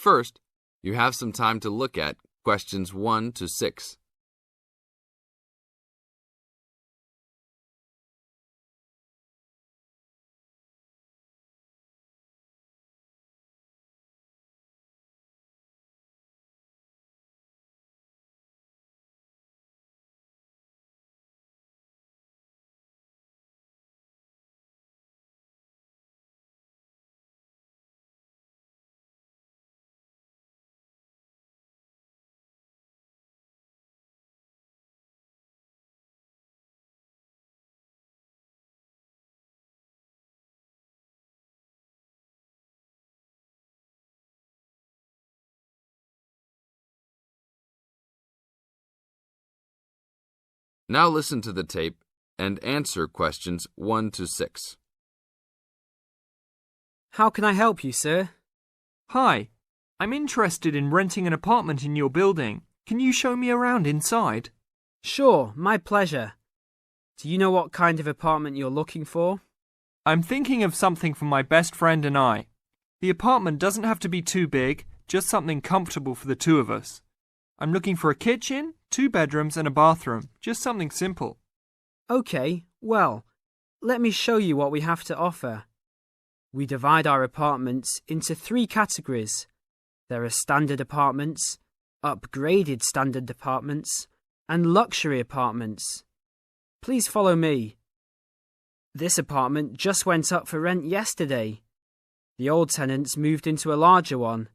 First, you have some time to look at questions 1 to 6. Now listen to the tape and answer questions 1 to 6. How can I help you, sir? Hi, I'm interested in renting an apartment in your building. Can you show me around inside? Sure, my pleasure. Do you know what kind of apartment you're looking for? I'm thinking of something for my best friend and I. The apartment doesn't have to be too big, just something comfortable for the two of us. I'm looking for a kitchen, 2 bedrooms and a bathroom, just something simple. Okay, well, let me show you what we have to offer. We divide our apartments into 3 categories. There are standard apartments, upgraded standard apartments, and luxury apartments. Please follow me. This apartment just went up for rent yesterday. The old tenants moved into a larger one.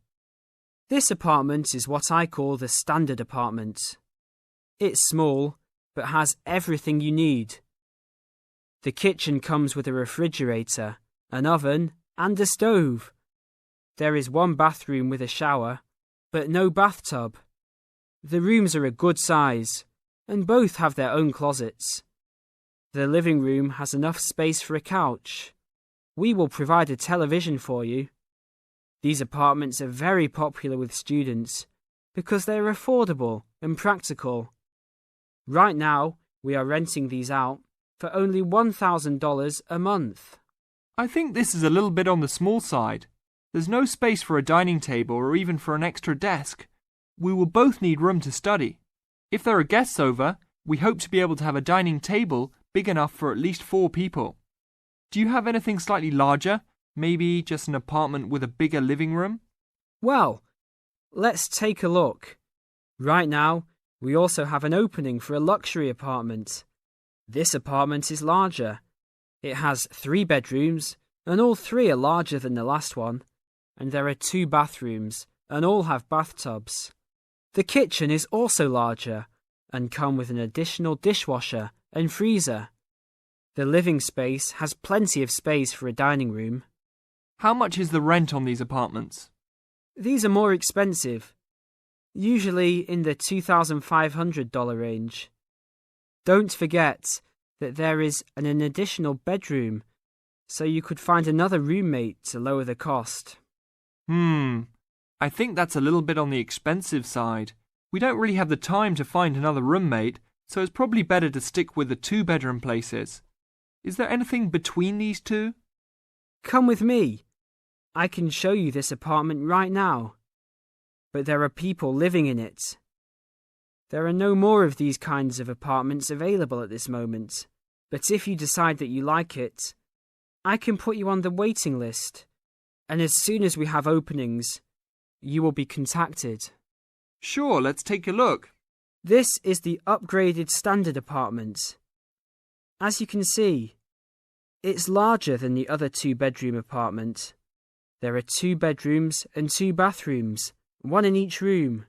This apartment is what I call the standard apartment. It's small, but has everything you need. The kitchen comes with a refrigerator, an oven, and a stove. There is 1 bathroom with a shower, but no bathtub. The rooms are a good size, and both have their own closets. The living room has enough space for a couch. We will provide a television for you. These apartments are very popular with students because they are affordable and practical. Right now, we are renting these out for only $1,000 a month. I think this is a little bit on the small side. There's no space for a dining table or even for an extra desk. We will both need room to study. If there are guests over, we hope to be able to have a dining table big enough for at least 4 people. Do you have anything slightly larger? Maybe just an apartment with a bigger living room? Well, let's take a look. Right now, we also have an opening for a luxury apartment. This apartment is larger. It has 3 bedrooms, and all 3 are larger than the last one. And there are 2 bathrooms, and all have bathtubs. The kitchen is also larger, and come with an additional dishwasher and freezer. The living space has plenty of space for a dining room. How much is the rent on these apartments? These are more expensive, usually in the $2,500 range. Don't forget that there is an additional bedroom, so you could find another roommate to lower the cost. I think that's a little bit on the expensive side. We don't really have the time to find another roommate, so it's probably better to stick with the 2-bedroom places. Is there anything between these 2? Come with me. I can show you this apartment right now. But there are people living in it. There are no more of these kinds of apartments available at this moment. But if you decide that you like it, I can put you on the waiting list. And as soon as we have openings, you will be contacted. Sure, let's take a look. This is the upgraded standard apartment. As you can see, it's larger than the other 2-bedroom apartment. There are 2 bedrooms and 2 bathrooms, 1 in each room.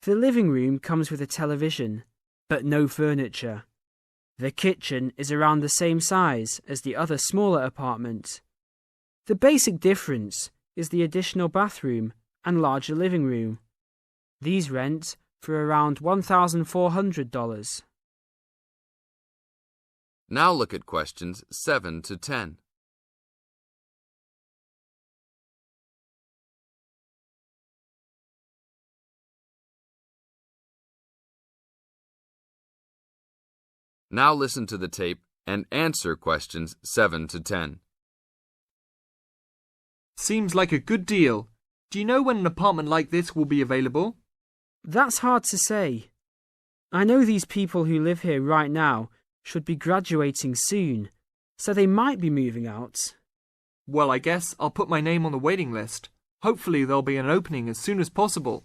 The living room comes with a television, but no furniture. The kitchen is around the same size as the other smaller apartment. The basic difference is the additional bathroom and larger living room. These rent for around $1,400. Now look at questions 7 to 10. Now listen to the tape and answer questions 7 to 10. Seems like a good deal. Do you know when an apartment like this will be available? That's hard to say. I know these people who live here right now should be graduating soon, so they might be moving out. Well, I guess I'll put my name on the waiting list. Hopefully there'll be an opening as soon as possible.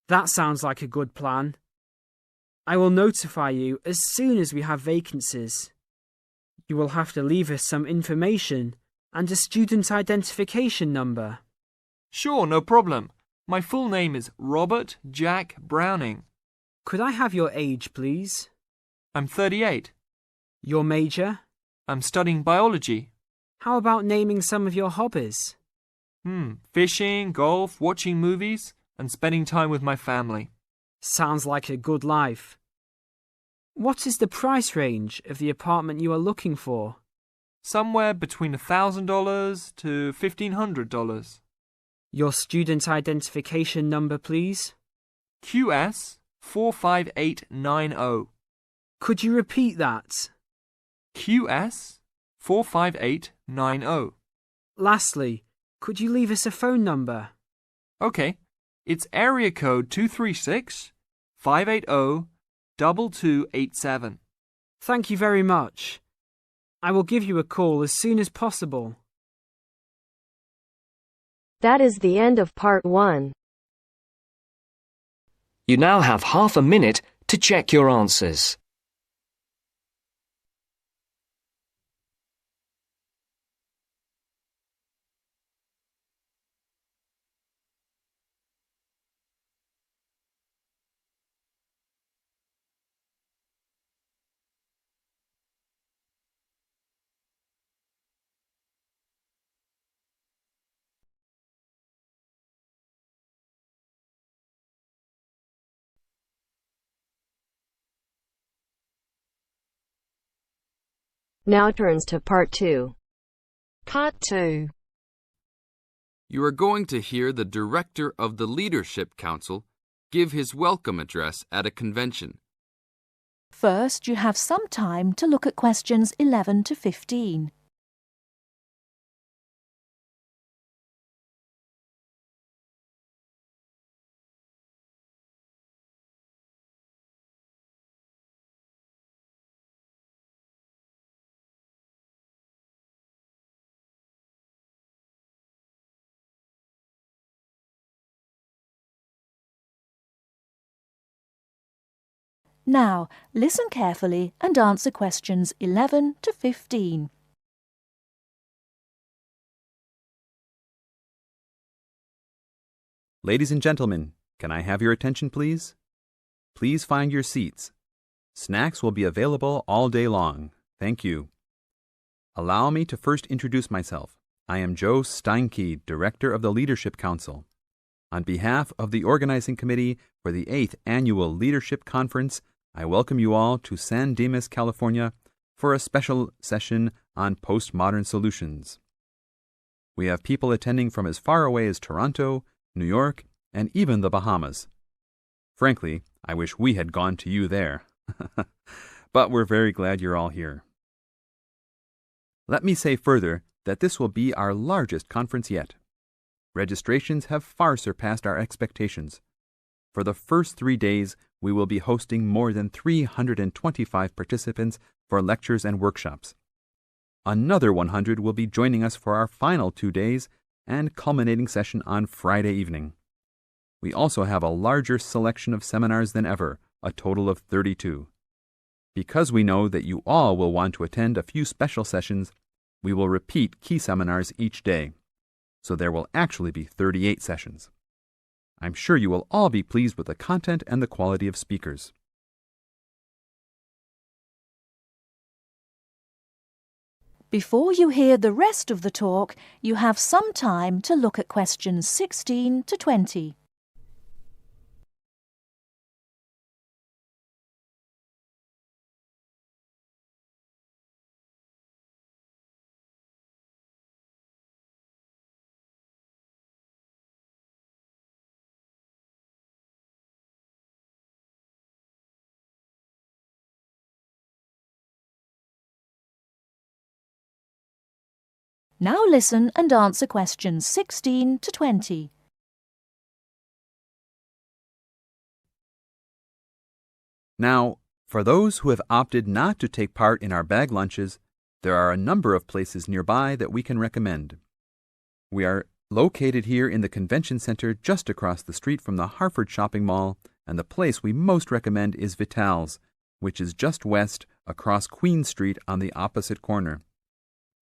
That sounds like a good plan. I will notify you as soon as we have vacancies. You will have to leave us some information and a student identification number. Sure, no problem. My full name is Robert Jack Browning. Could I have your age, please? I'm 38. Your major? I'm studying biology. How about naming some of your hobbies? Fishing, golf, watching movies, and spending time with my family. Sounds like a good life. What is the price range of the apartment you are looking for? Somewhere between $1,000 to $1,500. Your student identification number, please. QS 45890. Could you repeat that? QS 45890. Lastly, could you leave us a phone number? Okay, it's area code 236-580-2287. Thank you very much. I will give you a call as soon as possible. That is the end of part 1. You now have half a minute to check your answers. Now turns to part 2. Part 2. You are going to hear the director of the Leadership Council give his welcome address at a convention. First, you have some time to look at questions 11 to 15. Now, listen carefully and answer questions 11 to 15. Ladies and gentlemen, can I have your attention, please? Please find your seats. Snacks will be available all day long. Thank you. Allow me to first introduce myself. I am Joe Steinke, Director of the Leadership Council. On behalf of the Organizing Committee for the 8th Annual Leadership Conference, I welcome you all to San Dimas, California, for a special session on postmodern solutions. We have people attending from as far away as Toronto, New York, and even the Bahamas. Frankly, I wish we had gone to you there. But we're very glad you're all here. Let me say further that this will be our largest conference yet. Registrations have far surpassed our expectations. For the first 3 days, we will be hosting more than 325 participants for lectures and workshops. Another 100 will be joining us for our final 2 days and culminating session on Friday evening. We also have a larger selection of seminars than ever, a total of 32. Because we know that you all will want to attend a few special sessions, we will repeat key seminars each day. So there will actually be 38 sessions. I'm sure you will all be pleased with the content and the quality of speakers. Before you hear the rest of the talk, you have some time to look at questions 16 to 20. Now listen and answer questions 16 to 20. Now, for those who have opted not to take part in our bag lunches, there are a number of places nearby that we can recommend. We are located here in the convention center just across the street from the Harford Shopping Mall, and the place we most recommend is Vital's, which is just west across Queen Street on the opposite corner.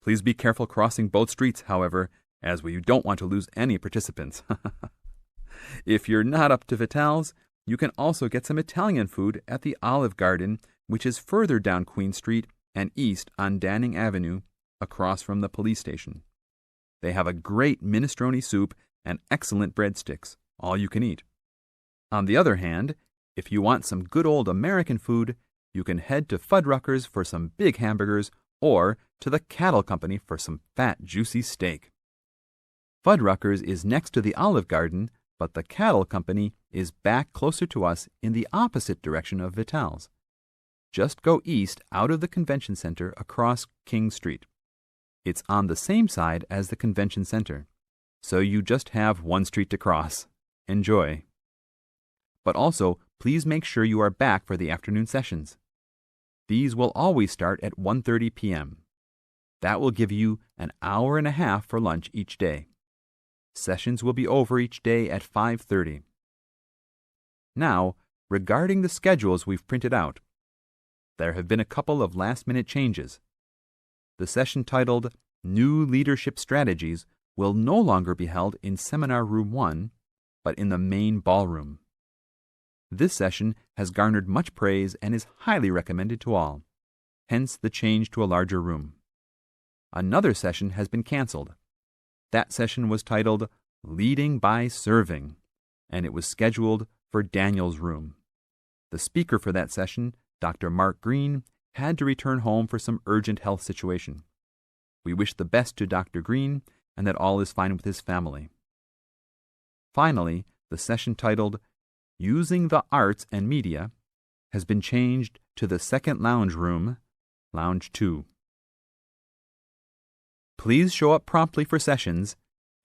Please be careful crossing both streets, however, as we don't want to lose any participants. If you're not up to Vital's, you can also get some Italian food at the Olive Garden, which is further down Queen Street and east on Danning Avenue, across from the police station. They have a great minestrone soup and excellent breadsticks, all you can eat. On the other hand, if you want some good old American food, you can head to Fuddruckers for some big hamburgers or to the Cattle Company for some fat, juicy steak. Fuddruckers is next to the Olive Garden, but the Cattle Company is back closer to us in the opposite direction of Vital's. Just go east out of the convention center across King Street. It's on the same side as the convention center, so you just have one street to cross. Enjoy. But also, please make sure you are back for the afternoon sessions. These will always start at 1:30 p.m. That will give you an hour and a half for lunch each day. Sessions will be over each day at 5:30. Now, regarding the schedules we've printed out, there have been a couple of last-minute changes. The session titled New Leadership Strategies will no longer be held in Seminar Room 1, but in the main ballroom. This session has garnered much praise and is highly recommended to all, hence the change to a larger room. Another session has been canceled. That session was titled Leading by Serving, and it was scheduled for Daniel's room. The speaker for that session, Dr. Mark Green, had to return home for some urgent health situation. We wish the best to Dr. Green and that all is fine with his family. Finally, the session titled Using the Arts and Media has been changed to the second lounge room, Lounge 2. Please show up promptly for sessions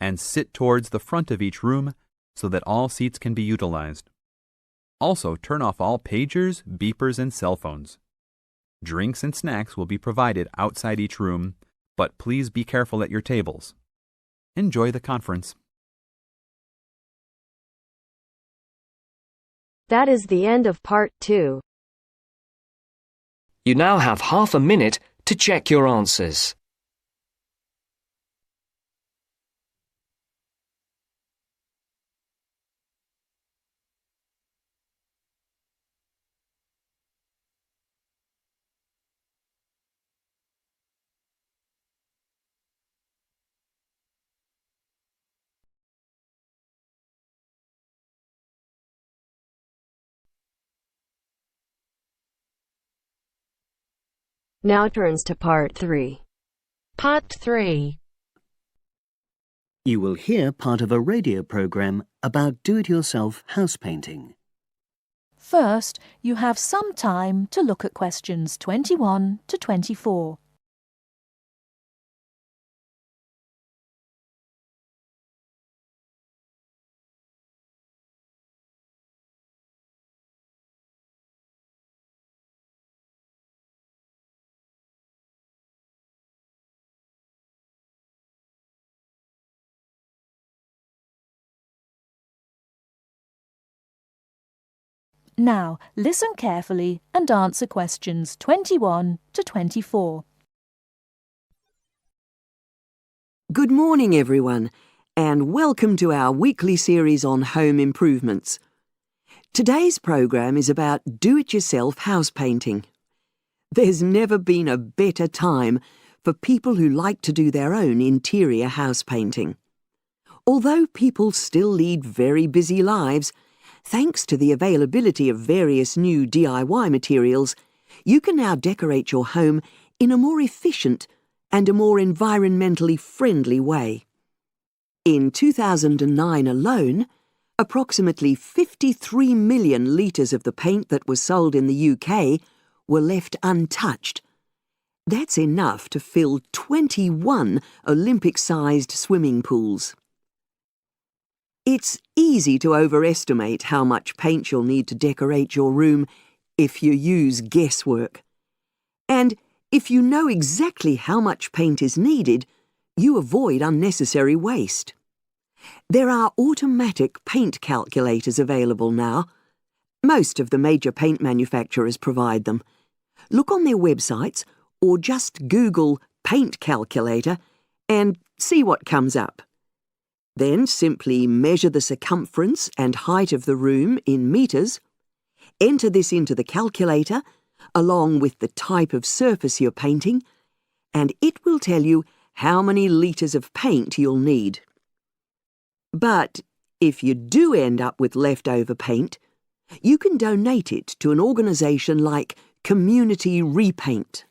and sit towards the front of each room so that all seats can be utilized. Also, turn off all pagers, beepers, and cell phones. Drinks and snacks will be provided outside each room, but please be careful at your tables. Enjoy the conference. That is the end of part 2. You now have half a minute to check your answers. Now turns to part 3. Part 3. You will hear part of a radio program about do-it-yourself house painting. First, you have some time to look at questions 21 to 24. Now, listen carefully and answer questions 21 to 24. Good morning, everyone, and welcome to our weekly series on home improvements. Today's program is about do-it-yourself house painting. There's never been a better time for people who like to do their own interior house painting. Although people still lead very busy lives, thanks to the availability of various new DIY materials, you can now decorate your home in a more efficient and a more environmentally friendly way. In 2009 alone, approximately 53 million litres of the paint that was sold in the UK were left untouched. That's enough to fill 21 Olympic-sized swimming pools. It's easy to overestimate how much paint you'll need to decorate your room if you use guesswork. And if you know exactly how much paint is needed, you avoid unnecessary waste. There are automatic paint calculators available now. Most of the major paint manufacturers provide them. Look on their websites or just Google paint calculator and see what comes up. Then simply measure the circumference and height of the room in metres, enter this into the calculator along with the type of surface you're painting, and it will tell you how many litres of paint you'll need. But if you do end up with leftover paint, you can donate it to an organisation like Community Repaint.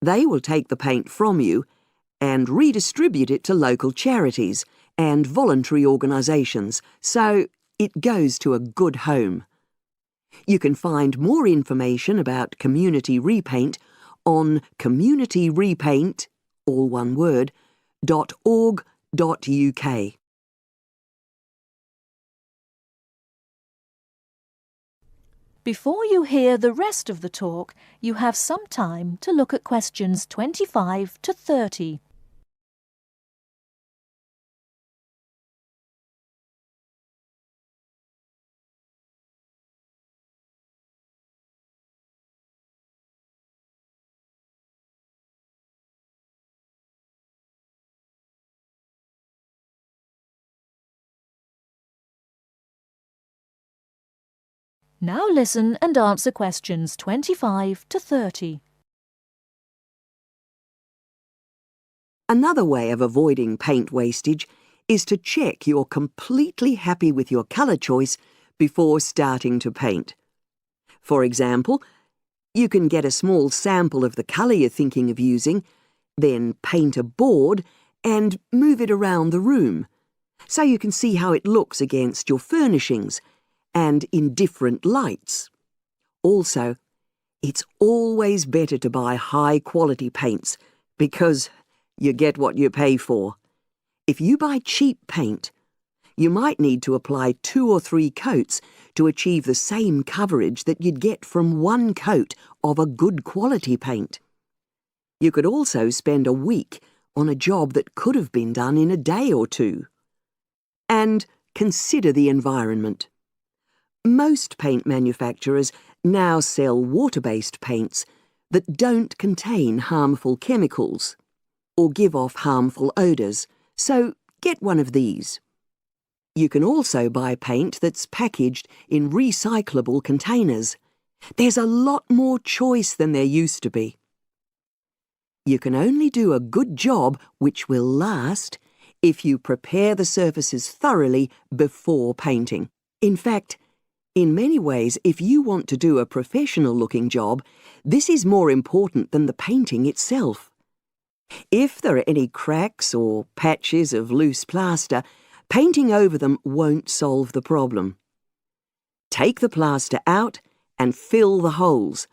They will take the paint from you and redistribute it to local charities and voluntary organisations, so it goes to a good home. You can find more information about Community Repaint on communityrepaint, all one word, .org.uk. Before you hear the rest of the talk, you have some time to look at questions 25 to 30. Now listen and answer questions 25 to 30. Another way of avoiding paint wastage is to check you're completely happy with your colour choice before starting to paint. For example, you can get a small sample of the colour you're thinking of using, then paint a board and move it around the room, so you can see how it looks against your furnishings and in different lights. Also, it's always better to buy high-quality paints because you get what you pay for. If you buy cheap paint, you might need to apply 2 or 3 coats to achieve the same coverage that you'd get from 1 coat of a good quality paint. You could also spend a week on a job that could have been done in a day or 2. And consider the environment. Most paint manufacturers now sell water-based paints that don't contain harmful chemicals or give off harmful odours, so get one of these. You can also buy paint that's packaged in recyclable containers. There's a lot more choice than there used to be. You can only do a good job which will last if you prepare the surfaces thoroughly before painting. In fact, in many ways, if you want to do a professional-looking job, this is more important than the painting itself. If there are any cracks or patches of loose plaster, painting over them won't solve the problem. Take the plaster out and fill the holes,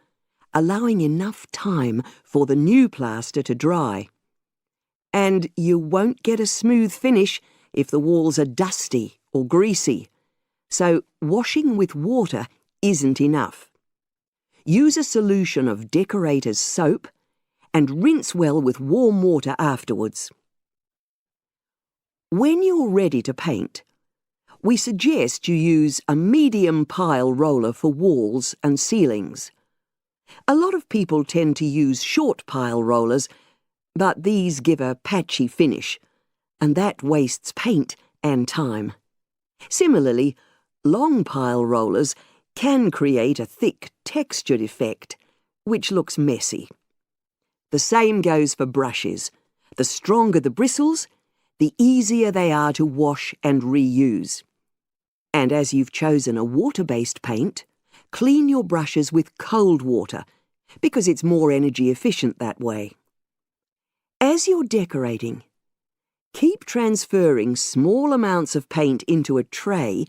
allowing enough time for the new plaster to dry. And you won't get a smooth finish if the walls are dusty or greasy. So washing with water isn't enough. Use a solution of decorator's soap and rinse well with warm water afterwards. When you're ready to paint, we suggest you use a medium pile roller for walls and ceilings. A lot of people tend to use short pile rollers, but these give a patchy finish, and that wastes paint and time. Similarly, long pile rollers can create a thick textured effect, which looks messy. The same goes for brushes. The stronger the bristles, the easier they are to wash and reuse. And as you've chosen a water-based paint, clean your brushes with cold water, because it's more energy efficient that way. As you're decorating, keep transferring small amounts of paint into a tray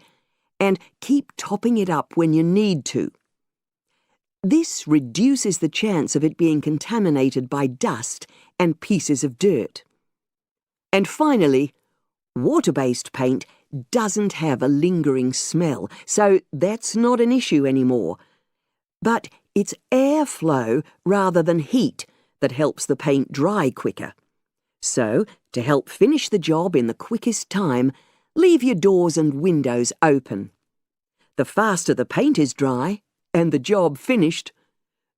and keep topping it up when you need to. This reduces the chance of it being contaminated by dust and pieces of dirt. And finally, water-based paint doesn't have a lingering smell, so that's not an issue anymore. but it's airflow rather than heat that helps the paint dry quicker. So, to help finish the job in the quickest time, leave your doors and windows open. The faster the paint is dry and the job finished,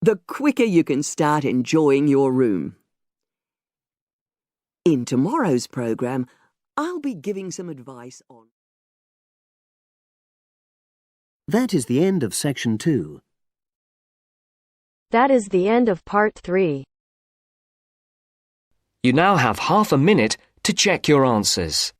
the quicker you can start enjoying your room. In tomorrow's programme, I'll be giving some advice on... That is the end of section 2. That is the end of part 3. You now have half a minute to check your answers.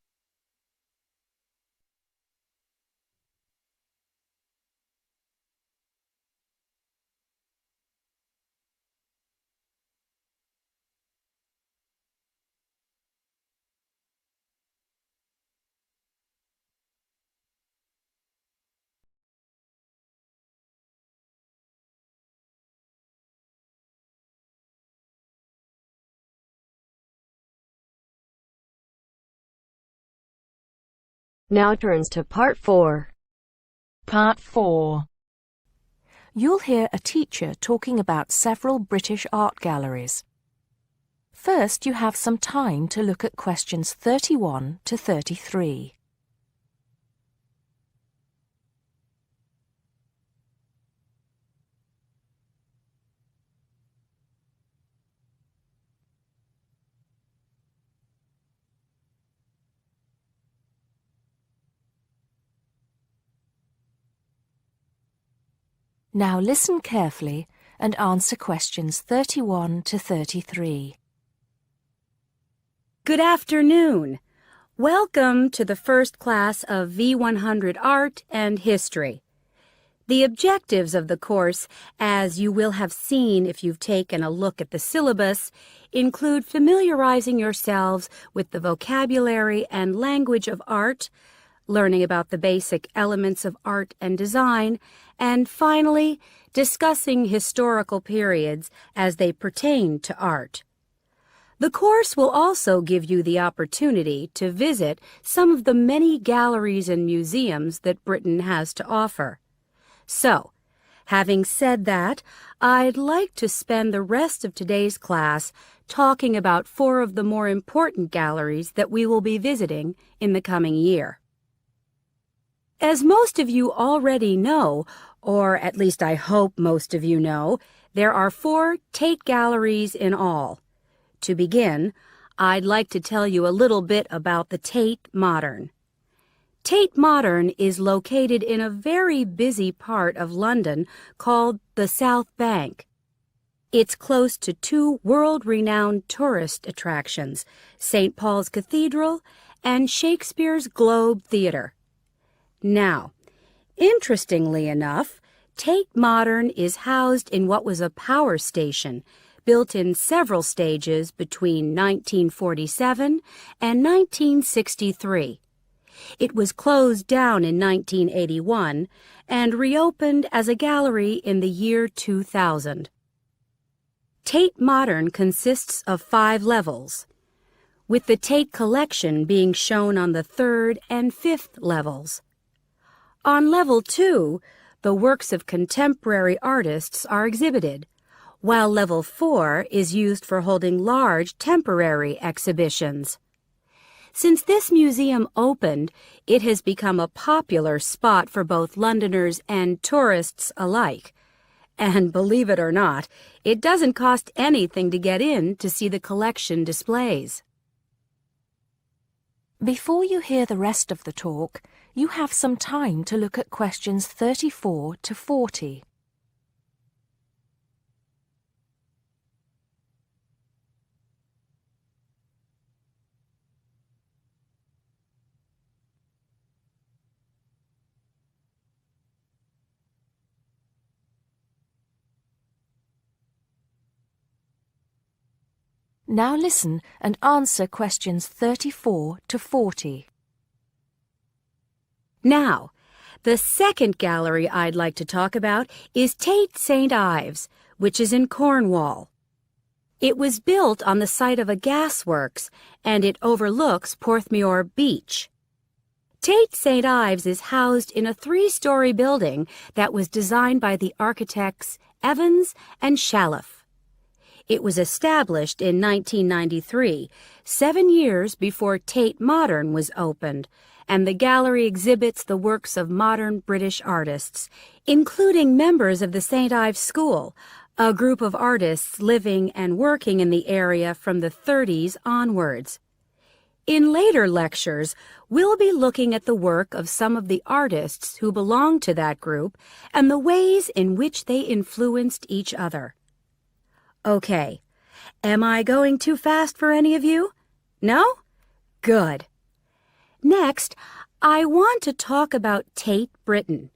Now turns to part 4. Part 4. You'll hear a teacher talking about several British art galleries. First, you have some time to look at questions 31 to 33. Now listen carefully and answer questions 31 to 33. Good afternoon. Welcome to the first class of V100 Art and History. The objectives of the course, as you will have seen if you've taken a look at the syllabus, include familiarizing yourselves with the vocabulary and language of art, learning about the basic elements of art and design, and finally, discussing historical periods as they pertain to art. The course will also give you the opportunity to visit some of the many galleries and museums that Britain has to offer. So, having said that, I'd like to spend the rest of today's class talking about 4 of the more important galleries that we will be visiting in the coming year. As most of you already know, or at least I hope most of you know, there are 4 Tate galleries in all. To begin, I'd like to tell you a little bit about the Tate Modern. Tate Modern is located in a very busy part of London called the South Bank. It's close to 2 world-renowned tourist attractions, St. Paul's Cathedral and Shakespeare's Globe Theatre. Now, interestingly enough, Tate Modern is housed in what was a power station built in several stages between 1947 and 1963. It was closed down in 1981 and reopened as a gallery in the year 2000. Tate Modern consists of 5 levels, with the Tate collection being shown on the 3rd and 5th levels. On level 2, the works of contemporary artists are exhibited, while level 4 is used for holding large temporary exhibitions. Since this museum opened, it has become a popular spot for both Londoners and tourists alike. And believe it or not, it doesn't cost anything to get in to see the collection displays. Before you hear the rest of the talk, you have some time to look at questions 34 to 40. Now listen and answer questions 34 to 40. Now, the second gallery I'd like to talk about is Tate St. Ives, which is in Cornwall. It was built on the site of a gasworks, and it overlooks Porthmeor Beach. Tate St. Ives is housed in a 3-story building that was designed by the architects Evans and Shalluf. It was established in 1993, 7 years before Tate Modern was opened, and the gallery exhibits the works of modern British artists, including members of the St. Ives School, a group of artists living and working in the area from the 30s onwards. In later lectures, we'll be looking at the work of some of the artists who belong to that group and the ways in which they influenced each other. Okay, am I going too fast for any of you? No? Good. Next, I want to talk about Tate Britain,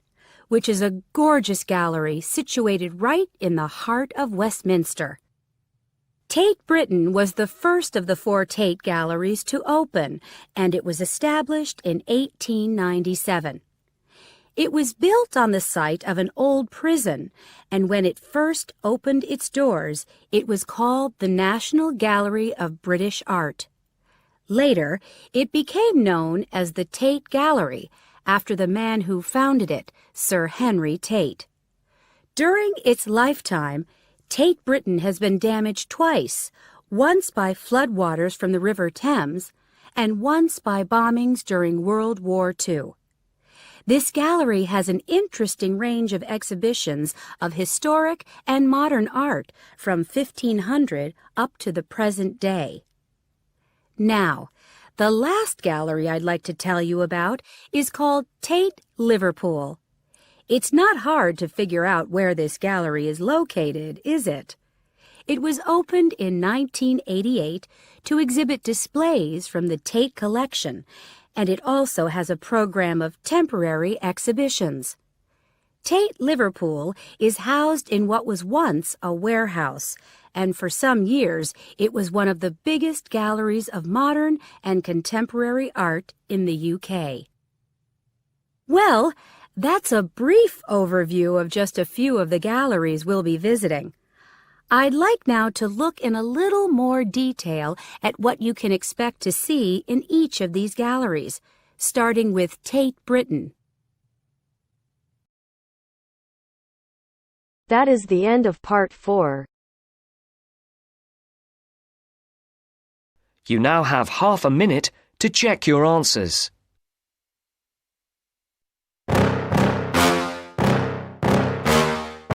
which is a gorgeous gallery situated right in the heart of Westminster. Tate Britain was the first of the 4 Tate galleries to open, and it was established in 1897. It was built on the site of an old prison, and when it first opened its doors, it was called the National Gallery of British Art. Later, it became known as the Tate Gallery, after the man who founded it, Sir Henry Tate. During its lifetime, Tate Britain has been damaged twice, once by floodwaters from the River Thames, and once by bombings during World War II. This gallery has an interesting range of exhibitions of historic and modern art from 1500 up to the present day. Now, the last gallery I'd like to tell you about is called Tate Liverpool. It's not hard to figure out where this gallery is located, is it? It was opened in 1988 to exhibit displays from the Tate collection, and it also has a program of temporary exhibitions. Tate Liverpool is housed in what was once a warehouse, and for some years it was one of the biggest galleries of modern and contemporary art in the UK. Well, that's a brief overview of just a few of the galleries we'll be visiting. I'd like now to look in a little more detail at what you can expect to see in each of these galleries, starting with Tate Britain. That is the end of Part 4. You now have half a minute to check your answers.